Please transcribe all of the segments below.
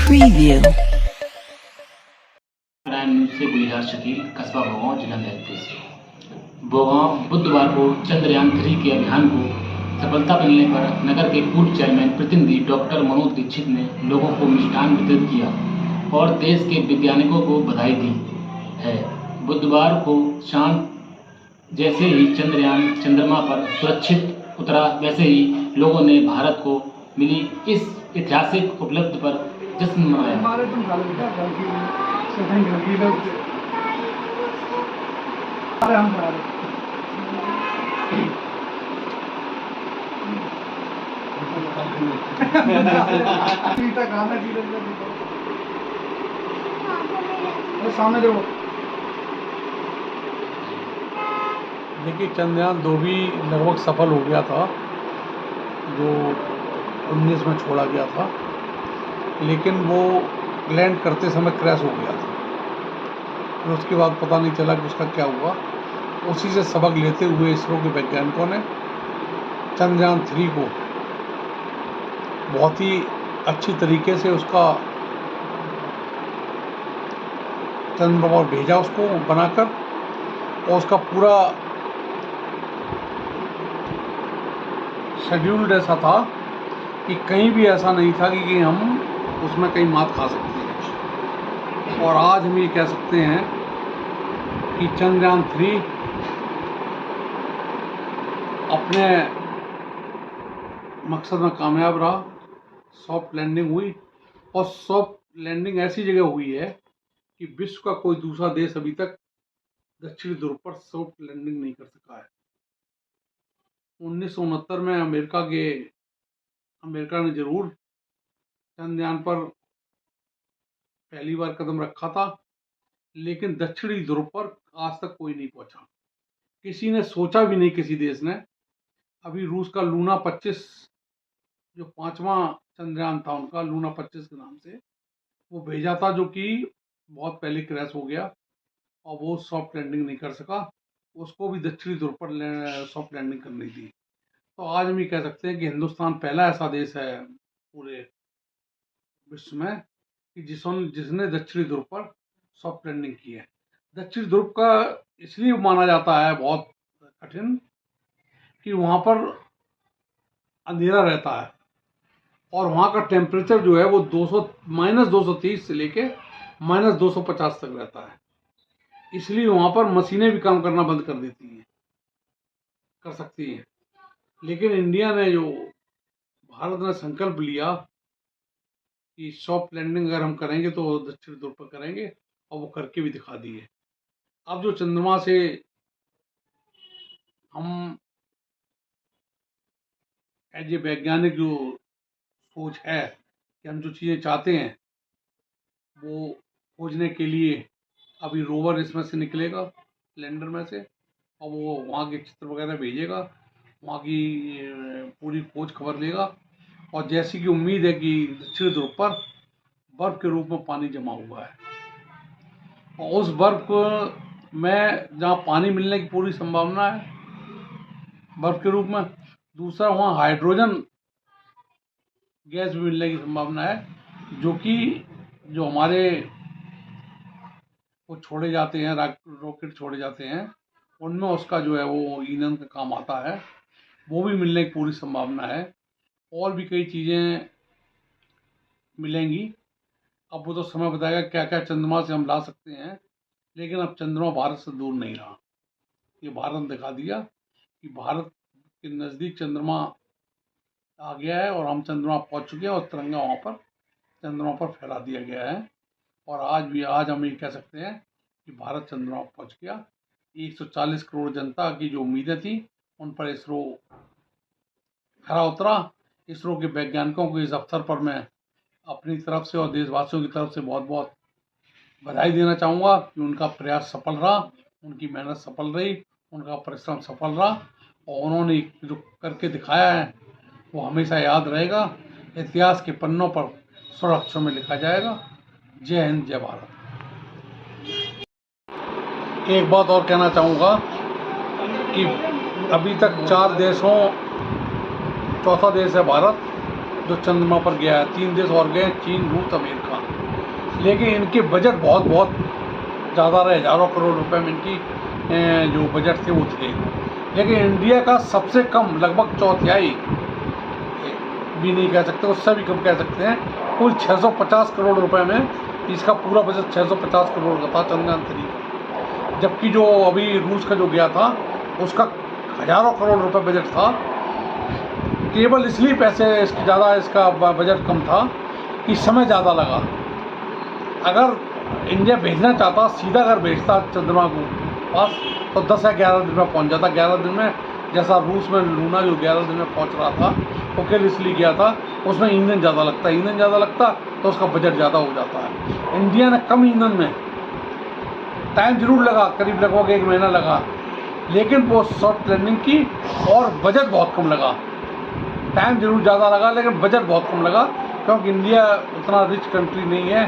Preview. Prime news से गुलजार शकील, कस्बा भोगांव, जिला मेरठ से। भोगांव बुधवार को चंद्रयान 3 के अभियान को सफलता मिलने पर नगर के पूर्व चेयरमैन प्रतिनिधि डॉक्टर मनोज दीक्षित ने लोगों को मिष्ठान वितरित किया और देश के वैज्ञानिकों को बधाई दी है। बुधवार को शाम जैसे ही चंद्रयान चंद्रमा पर सुरक्षित उतरा, वैसे ही लोगों ने भारत को मिली इस ऐतिहासिक उपलब्धि पर जश्न मनाया। सामने देखो। देखिए, चंद्रयान 2 भी लगभग सफल हो गया था, जो 19 में छोड़ा गया था, लेकिन वो लैंड करते समय क्रैश हो गया था। फिर उसके बाद पता नहीं चला कि उसका क्या हुआ। उसी से सबक लेते हुए इसरो के वैज्ञानिकों ने चंद्रयान 3 को बहुत ही अच्छी तरीके से उसका चंद्रमा पर भेजा, उसको बनाकर, और उसका पूरा शेड्यूल्ड ऐसा था कि कहीं भी ऐसा नहीं था कि हम उसमें कहीं मात खा सकते हैं। और आज हम ये कह सकते हैं कि चंद्रयान 3 अपने मकसद में कामयाब रहा। सॉफ्ट लैंडिंग हुई, और सॉफ्ट लैंडिंग ऐसी जगह हुई है कि विश्व का कोई दूसरा देश अभी तक दक्षिणी ध्रुव पर सॉफ्ट लैंडिंग नहीं कर सका है। 1969 में अमेरिका ने जरूर चंद्रयान पर पहली बार कदम रखा था, लेकिन दक्षिणी ध्रुव पर आज तक कोई नहीं पहुंचा। किसी ने सोचा भी नहीं, किसी देश ने। अभी रूस का लूना 25 जो 5वां चंद्रयान था उनका, लूना 25 के नाम से, वो भेजा था, जो कि बहुत पहले क्रैश हो गया और वो सॉफ्ट लैंडिंग नहीं कर सका। उसको भी दक्षिणी ध्रुव पर सॉफ्ट लैंडिंग करनी थी। तो आज हम ये कह सकते हैं कि हिंदुस्तान पहला ऐसा देश है पूरे विश्व में कि जिसने दक्षिणी ध्रुव पर सॉफ्ट लैंडिंग की है। दक्षिणी ध्रुव का इसलिए माना जाता है बहुत कठिन कि वहाँ पर अंधेरा रहता है और वहाँ का टेम्परेचर जो है वो -230 से लेके -250 तक रहता है। इसलिए वहाँ पर मशीनें भी काम करना बंद कर सकती हैं। लेकिन इंडिया ने भारत ने संकल्प लिया कि सॉफ्ट लैंडिंग अगर हम करेंगे तो दक्षिण ध्रुव पर करेंगे, और वो करके भी दिखा दिए। अब जो चंद्रमा से हम एज ए वैज्ञानिक जो सोच है कि हम जो चीज़ें चाहते हैं वो खोजने के लिए अभी रोवर इसमें से निकलेगा, लैंडर में से, और वो वहाँ के चित्र वगैरह भेजेगा, वहाँ की पूरी खोज खबर लेगा। और जैसी कि उम्मीद है कि दक्षिण ध्रुव पर बर्फ के रूप में पानी जमा हुआ है, और उस बर्फ में जहाँ पानी मिलने की पूरी संभावना है बर्फ के रूप में, दूसरा वहाँ हाइड्रोजन गैस भी मिलने की संभावना है, जो हमारे वो छोड़े जाते हैं, रॉकेट छोड़े जाते हैं, उनमें उसका जो है वो ईंधन का काम आता है, वो भी मिलने की पूरी संभावना है। और भी कई चीज़ें मिलेंगी। अब वो तो समय बताएगा क्या क्या चंद्रमा से हम ला सकते हैं, लेकिन अब चंद्रमा भारत से दूर नहीं रहा। ये भारत ने दिखा दिया कि भारत के नज़दीक चंद्रमा आ गया है और हम चंद्रमा पहुंच चुके हैं, और तिरंगा वहाँ पर चंद्रमा पर फहरा दिया गया है। और आज हम ये कह सकते हैं कि भारत चंद्रमा पहुंच गया। 140 करोड़ जनता की जो उम्मीदें थी उन पर इसरो खरा उतरा। इसरो के वैज्ञानिकों को इस अवसर पर मैं अपनी तरफ से और देशवासियों की तरफ से बहुत बहुत बधाई देना चाहूँगा कि उनका प्रयास सफल रहा, उनकी मेहनत सफल रही, उनका परिश्रम सफल रहा, और उन्होंने जो करके दिखाया है वो हमेशा याद रहेगा, इतिहास के पन्नों पर स्वर्ण अक्षरों में लिखा जाएगा। जय हिंद, जय भारत। एक बात और कहना चाहूँगा कि अभी तक 4 देशों, चौथा देश है भारत, जो चंद्रमा पर गया है। 3 देश और गए, चीन, रूस, अमेरिका। लेकिन इनके बजट बहुत बहुत ज़्यादा रहे, हज़ारों करोड़ रुपए में इनकी जो बजट थे वो थे। लेकिन इंडिया का सबसे कम, लगभग चौथाई भी नहीं कह सकते, उससे भी कम कह सकते हैं, कुल 650 करोड़ रुपए में इसका पूरा बजट 650 करोड़ का था चंद्रयान 3 का। जबकि जो अभी रूस का जो गया था उसका हज़ारों करोड़ रुपए बजट था। केवल इसलिए पैसे इसके ज़्यादा, इसका बजट कम था कि समय ज़्यादा लगा। अगर इंडिया भेजना चाहता, सीधा अगर भेजता चंद्रमा को पास, तो 10 या 11 दिन में पहुंच जाता। 11 दिन में, जैसा रूस में लूना जो 11 दिन में पहुंच रहा था, वो केवल इसलिए गया था, उसमें ईंधन ज़्यादा लगता। ईंधन ज़्यादा लगता तो उसका बजट ज़्यादा हो जाता है। इंडिया ने कम ईंधन में, टाइम जरूर लगा, करीब लगभग 1 महीना लगा, लेकिन वो सॉफ्ट लैंडिंग की और बजट बहुत कम लगा। टाइम जरूर ज़्यादा लगा लेकिन बजट बहुत कम लगा, क्योंकि इंडिया उतना रिच कंट्री नहीं है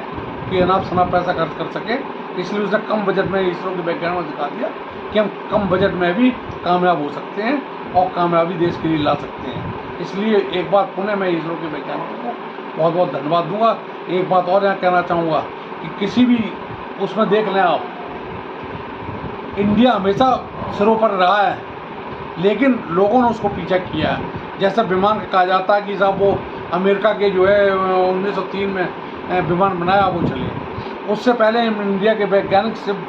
कि अनाप शनाप पैसा खर्च कर सके। इसलिए उसने कम बजट में, इसरो के वैज्ञानिकों ने दिखा दिया कि हम कम बजट में भी कामयाब हो सकते हैं और कामयाबी देश के लिए ला सकते हैं। इसलिए एक बार पुनः मैं इसरो के वैज्ञानिकों को बहुत बहुत धन्यवाद दूंगा। एक बात और यहाँ कहना चाहूँगा कि किसी भी उसमें देख लें आप, इंडिया हमेशा सिरों पर रहा है, लेकिन लोगों ने उसको पीछा किया है। जैसे विमान का कहा जाता है कि साहब वो अमेरिका के जो है 1903 में विमान बनाया, वो चले। उससे पहले इंडिया के वैज्ञानिक शिव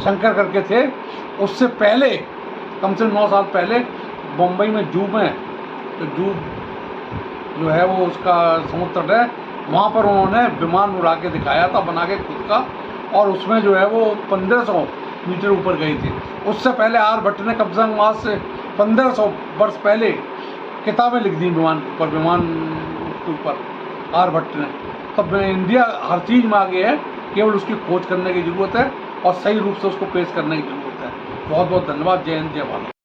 शंकर करके थे, उससे पहले कम से कम 9 साल पहले बम्बई में जू में, तो जू जो है वो उसका समुद्र तट है, वहाँ पर उन्होंने विमान उड़ा के दिखाया था, बना के खुद का, और उसमें जो है वो 1500 मीटर ऊपर गई थी। उससे पहले आर्यभट्ट ने कम से कम आज से 1500 वर्ष पहले किताबें लिख दी विमान के ऊपर, विमान के ऊपर आर्यभट्ट ने। तब इंडिया हर चीज़ में आगे है, केवल उसकी खोज करने की ज़रूरत है और सही रूप से उसको पेश करने की ज़रूरत है। बहुत बहुत धन्यवाद। जय हिंद, जय भारत।